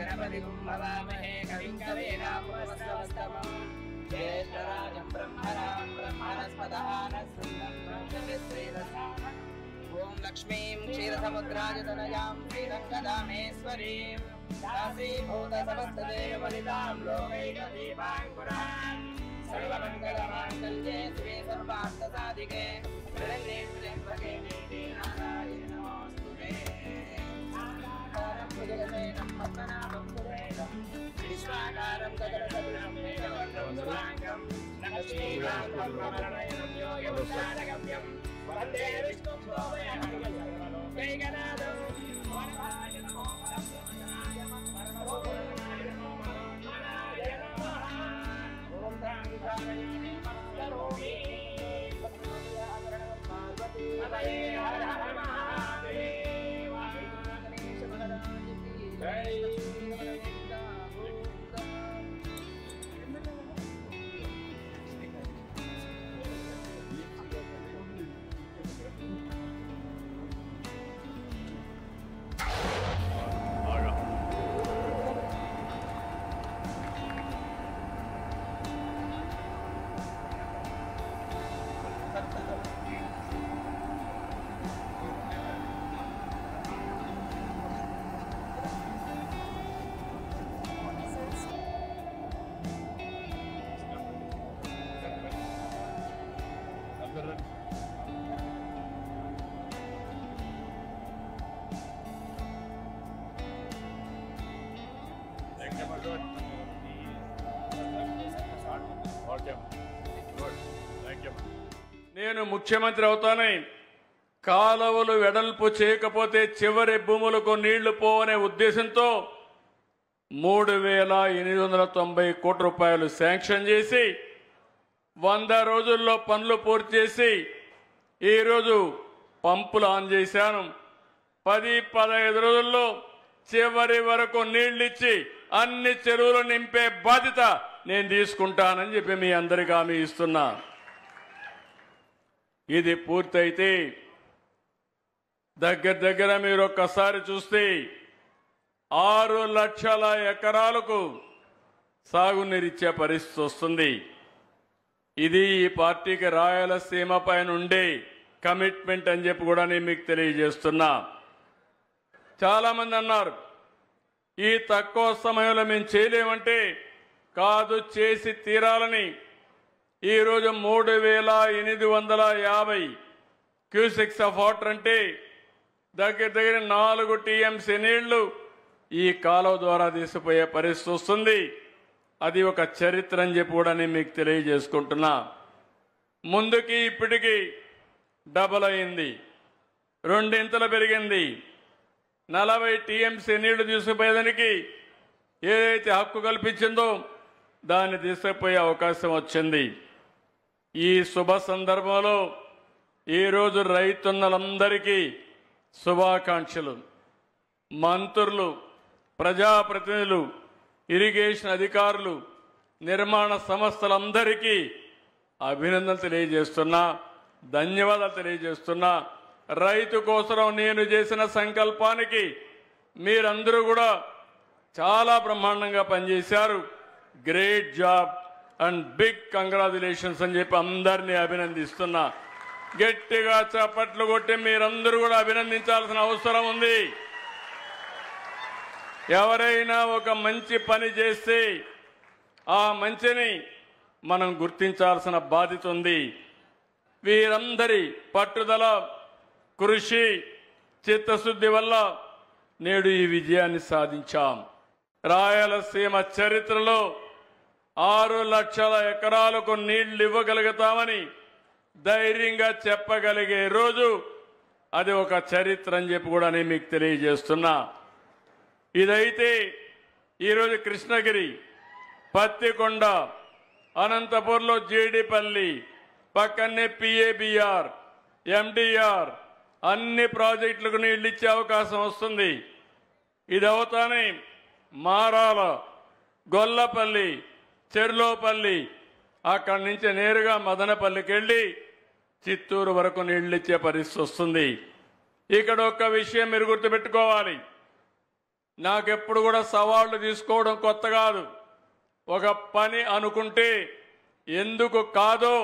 गणपतिं भवामहे कविं कवीनामुपमस्तवस्तमम् ज्येष्ठराजं ब्रह्मणस्पतः ॐ लक्ष्मीं क्षीरसमुद्राजतनयां श्रीरङ्गदामेश्वरीं दासीभूतसमस्तदेववनितां लोकैकदीपाङ्कुरां सर्वमङ्गलमाङ्गल्ये शिवे सर्वार्थसाधिके शरण्ये त्र्यम्बके देवी नारायणि नमोऽस्तुते भुजगशयनं पद्मनाभं सुरेशं विश्वाकारं गगनसदृशं मेघवर्णं शुभाङ्गं लक्ष्मीकान्तं कमलनयनं योगमुद्रारगम्यं वन्दे विष्णुं भोमयहं सर्वलोकैकनाथं वरदाय नमो परब्रह्मणाय परमभुवनाय नमः ॐ ध्यानाय नमस्करोमि पार्वती हरे हर हर महादेव गणेश महाराज की जय। నేను ముఖ్యమంత్రి అవుతానే కాలువలు వెడల్పు చేయకపోతే చివరి భూములకు నీళ్లు పోవనే ఉద్దేశంతో 3,890 కోట్ల రూపాయలు శాంక్షన్ చేసి 100 రోజుల్లో పనులు పూర్తి చేసి ఈరోజు పంపులు ఆన్ చేశాను. 10-15 రోజుల్లో చివరి వరకు నీళ్లిచ్చి అన్ని చెరువులు నింపే బాధ్యత నేను తీసుకుంటానని చెప్పి మీ అందరికీ హామీ ఇస్తున్నా. ఇది పూర్తయితే దగ్గర మీరు ఒక్కసారి చూస్తే 6 లక్షల ఎకరాలకు సాగునీరిచ్చే పరిస్థితి వస్తుంది. ఇది ఈ పార్టీకి రాయలసీమ పైన ఉండే కమిట్మెంట్ అని చెప్పి కూడా నేను మీకు తెలియజేస్తున్నా. చాలా మంది అన్నారు ఈ తక్కువ సమయంలో మేము చేయలేమంటే కాదు, చేసి తీరాలని ఈరోజు 3,850 క్యూసెక్స్ ఆఫ్ వాటర్ అంటే దగ్గర 4 టీఎంసీ నీళ్లు ఈ కాలువ ద్వారా తీసిపోయే పరిస్థితి వస్తుంది. అది ఒక చరిత్ర అని చెప్పి కూడా నేను మీకు తెలియజేసుకుంటున్నా. ముందుకి ఇప్పటికి డబల్ అయింది, 2 ఇంతలు పెరిగింది. 40 టీఎంసీ నీళ్లు తీసుకుపోయేదానికి ఏదైతే హక్కు కల్పించిందో దాన్ని తీసుకుపోయే అవకాశం వచ్చింది. ఈ శుభ సందర్భంలో ఈరోజు రైతున్నలందరికీ శుభాకాంక్షలు. మంత్రులు, ప్రజాప్రతినిధులు, ఇరిగేషన్ అధికారులు, నిర్మాణ సంస్థలందరికీ అభినందనలు తెలియజేస్తున్నా, ధన్యవాదాలు తెలియజేస్తున్నా. రైతు కోసం నేను చేసిన సంకల్పానికి మీరందరూ కూడా చాలా బ్రహ్మాండంగా పనిచేశారు. Great job and big congratulations అని చెప్పి అందరినీ అభినందిస్తున్నా. గట్టిగా చప్పట్లు కొట్టి మీరందరూ కూడా అభినందించాల్సిన అవసరం ఉంది. ఎవరైనా ఒక మంచి పని చేస్తే ఆ మంచిని మనం గుర్తించాల్సిన బాధ్యత ఉంది. వీరందరి పట్టుదల, కృషి, చిత్తశుద్ధి వల్ల నేడు ఈ విజయాన్ని సాధించాం. రాయలసీమ చరిత్రలో 6 లక్షల ఎకరాలకు నీళ్లు ఇవ్వగలుగుతామని ధైర్యంగా చెప్పగలిగే రోజు అది ఒక చరిత్ర అని చెప్పి కూడా నేను మీకు తెలియజేస్తున్నా. ఇదైతే ఈరోజు కృష్ణగిరి, పత్తికొండ, అనంతపూర్లో జీడిపల్లి, పక్కనే పిఏబిఆర్, ఎండిఆర్ అన్ని ప్రాజెక్టులకు నీళ్లు ఇచ్చే అవకాశం వస్తుంది. ఇది అవుతానే మారాల, గొల్లపల్లి, చెర్లోపల్లి, అక్కడి నుంచి నేరుగా మదనపల్లికి వెళ్ళి చిత్తూరు వరకు నీళ్లు ఇచ్చే పరిస్థితి వస్తుంది. ఇక్కడ ఒక్క విషయం మీరు గుర్తుపెట్టుకోవాలి. నాకెప్పుడు కూడా సవాళ్లు తీసుకోవడం కొత్త కాదు. ఒక పని అనుకుంటే ఎందుకు కాదో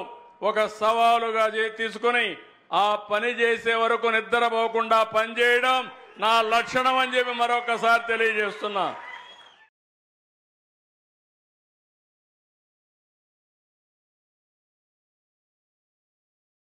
ఒక సవాలుగా తీసుకుని ఆ పని చేసే వరకు నిద్రపోకుండా పనిచేయడం నా లక్షణం అని చెప్పి మరొకసారి తెలియజేస్తున్నా.